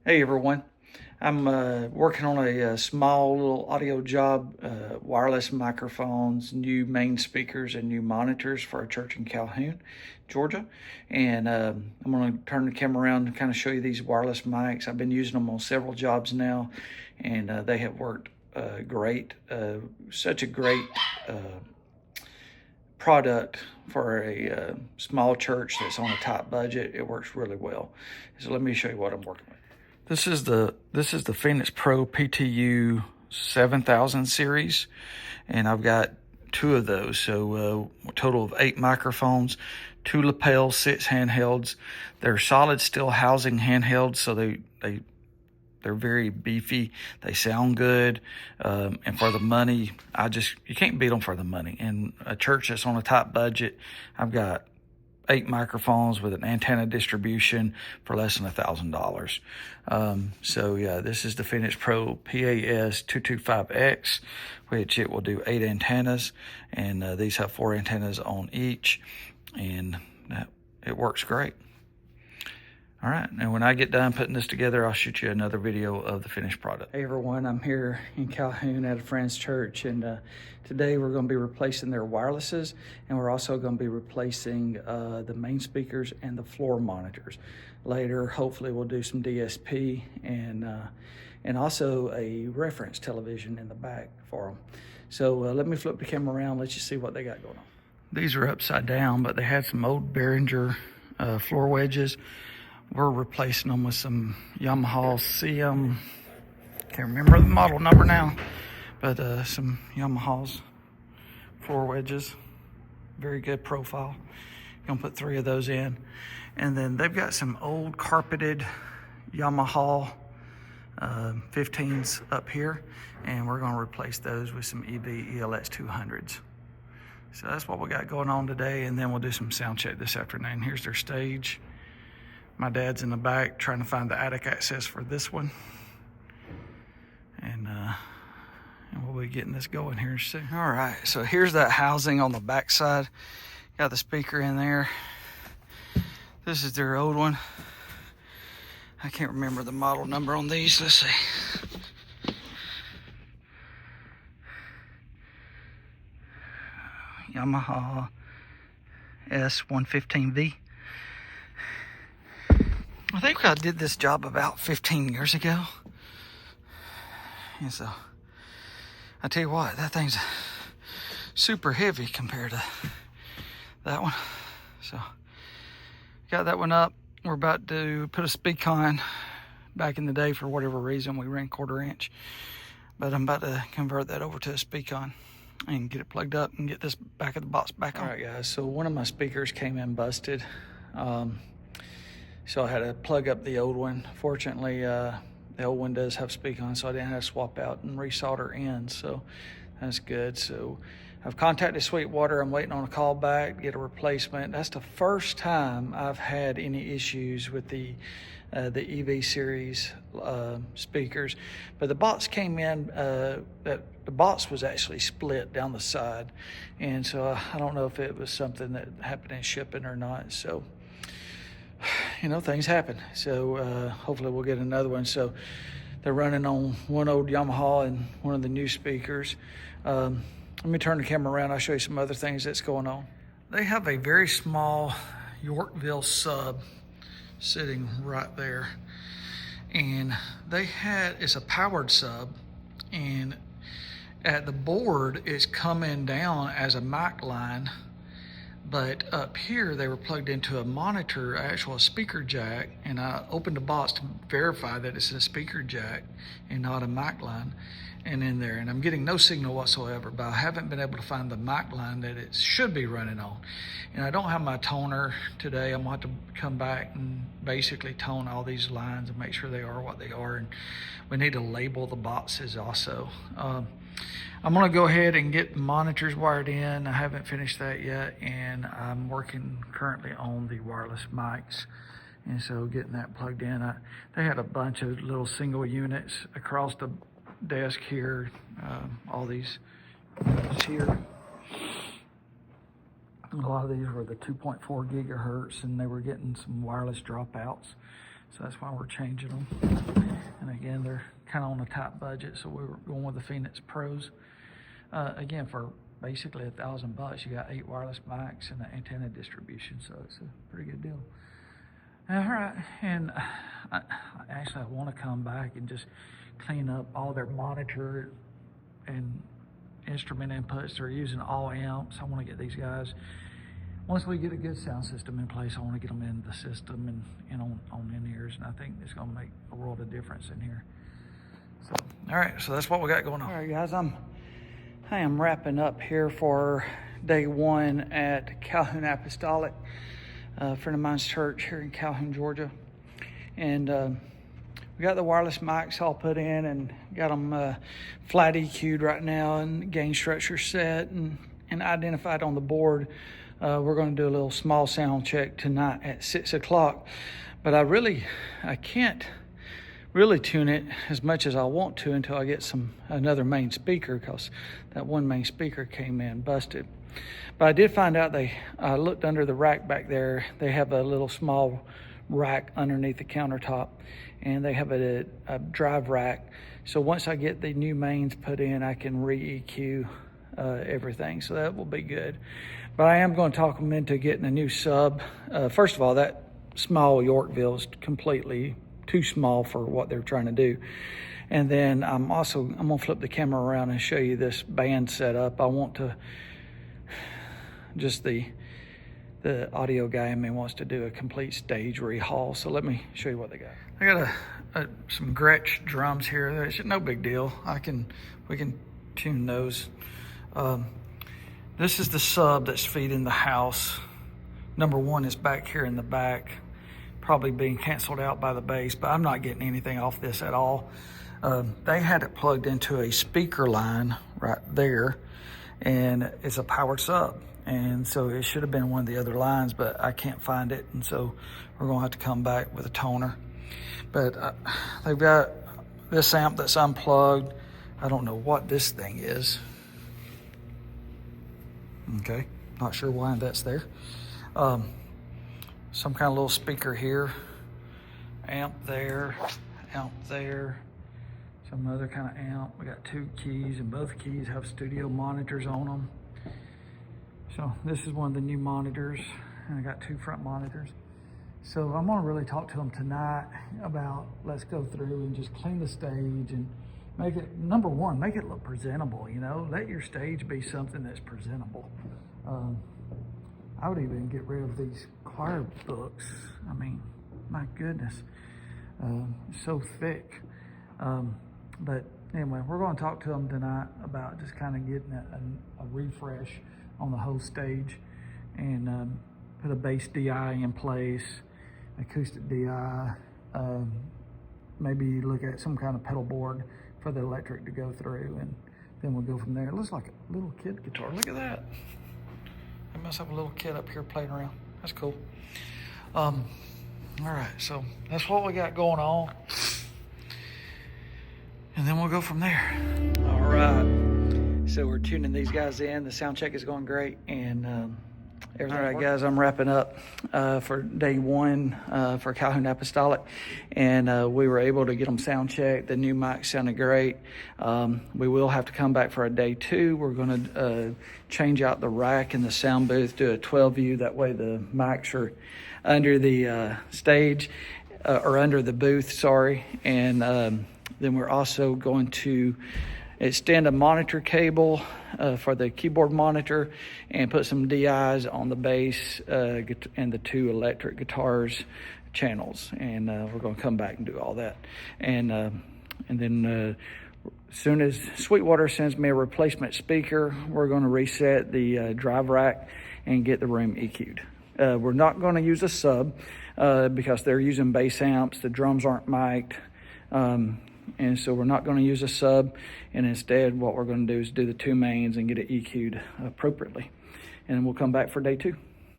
Hey everyone, I'm working on a small little audio job, wireless microphones, new main speakers, and new monitors for a church in Calhoun, Georgia. And I'm going to turn the camera around and kind of show you these wireless mics. I've been using them on several jobs now, and they have worked great. Such a great product for a small church that's on a tight budget. It works really well. So let me show you what I'm working with. This is the Phoenix Pro PTU 7000 series, and I've got two of those. So a total of 8 microphones, 2 lapel 6 handhelds. They're solid steel housing handhelds, so they're very beefy. They sound good, and for the money, you can't beat them for the money. In a church that's on a tight budget, I've got 8 microphones with an antenna distribution for less than $1,000. So yeah, this is the Phoenix Pro PAS 225X, which it will do 8 antennas, and these have 4 antennas on each, and it works great. All right, and when I get done putting this together, I'll shoot you another video of the finished product. Hey everyone, I'm here in Calhoun at a friend's church, and today we're going to be replacing their wirelesses, and we're also going to be replacing the main speakers and the floor monitors. Later, hopefully we'll do some DSP and also a reference television in the back for them. So let me flip the camera around, let you see what they got going on. These are upside down, but they had some old Behringer floor wedges. We're replacing them with some Yamaha CM, can't remember the model number now, but some Yamaha's floor wedges. Very good profile. Gonna put 3 of those in. And then they've got some old carpeted Yamaha 15s up here, and we're gonna replace those with some EV ELX 200s. So that's what we got going on today, and then we'll do some sound check this afternoon. Here's their stage. My dad's in the back trying to find the attic access for this one. And we'll be getting this going here soon. All right, so here's that housing on the back side. Got the speaker in there. This is their old one. I can't remember the model number on these. Let's see. Yamaha S115V. I think I did this job about 15 years ago. And so, I tell you what, that thing's super heavy compared to that one. So, got that one up. We're about to put a speak on. Back in the day, for whatever reason, we ran 1/4 inch. But I'm about to convert that over to a speak on and get it plugged up and get this back of the box back on. All right, guys, so one of my speakers came in busted. So I had to plug up the old one. Fortunately, the old one does have speak on, so I didn't have to swap out and resolder in, so that's good. So I've contacted Sweetwater. I'm waiting on a call back to get a replacement. That's the first time I've had any issues with the EV series speakers, but the box came in, the box was actually split down the side, and so I don't know if it was something that happened in shipping or not. So you know, things happen. So hopefully we'll get another one. So they're running on one old Yamaha and one of the new speakers. Let me turn the camera around. I'll show you some other things that's going on. They have a very small Yorkville sub sitting right there. And it's a powered sub, and at the board it's coming down as a mic line. But up here, they were plugged into a monitor, actual speaker jack, and I opened the box to verify that it's a speaker jack and not a mic line in there. And I'm getting no signal whatsoever, but I haven't been able to find the mic line that it should be running on. And I don't have my toner today. I'm going to have to come back and basically tone all these lines and make sure they are what they are. And we need to label the boxes also. I'm gonna go ahead and get the monitors wired in. I haven't finished that yet, and I'm working currently on the wireless mics, and so getting that plugged in. They had a bunch of little single units across the desk here, all these here. A lot of these were the 2.4 gigahertz, and they were getting some wireless dropouts. So that's why we're changing them. And again, they're kind of on a tight budget, so we were going with the Phoenix Pros. Again, for basically $1,000, you got 8 wireless mics and an antenna distribution, so it's a pretty good deal. All right, and I want to come back and just clean up all their monitor and instrument inputs. They're using all amps. I want to get these guys, once we get a good sound system in place, I want to get them in the system and on in-ears, and I think it's going to make a world of difference in here. So, all right, so that's what we got going on. All right, guys, I am wrapping up here for day 1 at Calhoun Apostolic, a friend of mine's church here in Calhoun, Georgia. And we got the wireless mics all put in and got them flat EQ'd right now and gain structure set and identified on the board. We're going to do a little small sound check tonight at 6 o'clock. But I can't really tune it as much as I want to until I get another main speaker, because that one main speaker came in busted. But I did find out I looked under the rack back there. They have a little small rack underneath the countertop, and they have a drive rack. So once I get the new mains put in, I can re-EQ everything. So that will be good. But I am going to talk them into getting a new sub. First of all, that small Yorkville is completely too small for what they're trying to do. And then I'm going to flip the camera around and show you this band setup. I want to just the audio guy in me wants to do a complete stage rehaul. So let me show you what they got. I got some Gretsch drums here. It's no big deal. We can tune those. This is the sub that's feeding the house. Number 1 is back here in the back, probably being canceled out by the bass, but I'm not getting anything off this at all. They had it plugged into a speaker line right there, and it's a powered sub. And so it should have been one of the other lines, but I can't find it. And so we're going to have to come back with a toner. But they've got this amp that's unplugged. I don't know what this thing is. Okay, not sure why that's there. Some kind of little speaker here. Amp there, some other kind of amp. We got 2 keys, and both keys have studio monitors on them. So this is one of the new monitors, and I got 2 front monitors. So I'm gonna really talk to them tonight about, let's go through and just clean the stage and make it, number 1, make it look presentable, you know? Let your stage be something that's presentable. I would even get rid of these choir books. I mean, my goodness, it's so thick. But anyway, we're gonna talk to them tonight about just kind of getting a refresh on the whole stage, and put a bass DI in place, acoustic DI, maybe look at some kind of pedal board for the electric to go through, and then we'll go from there. It looks like a little kid guitar. Look at that. They must have a little kid up here playing around. That's cool. All right, so that's what we got going on, and then we'll go from there. All right. So we're tuning these guys in. The sound check is going great, and everything. All right, guys, I'm wrapping up for day 1 for Calhoun Apostolic, and we were able to get them sound checked. The new mic sounded great. We will have to come back for a day 2. We're going to change out the rack in the sound booth, do a 12 view. That way the mics are under the stage, or under the booth, sorry. And then we're also going to extend a monitor cable for the keyboard monitor and put some DIs on the bass and the 2 electric guitars channels. And we're going to come back and do all that. And then as soon as Sweetwater sends me a replacement speaker, we're going to reset the drive rack and get the room EQ'd. We're not going to use a sub because they're using bass amps. The drums aren't mic'd. And so we're not going to use a sub, and instead what we're going to do is do the 2 mains and get it EQ'd appropriately. And we'll come back for day 2.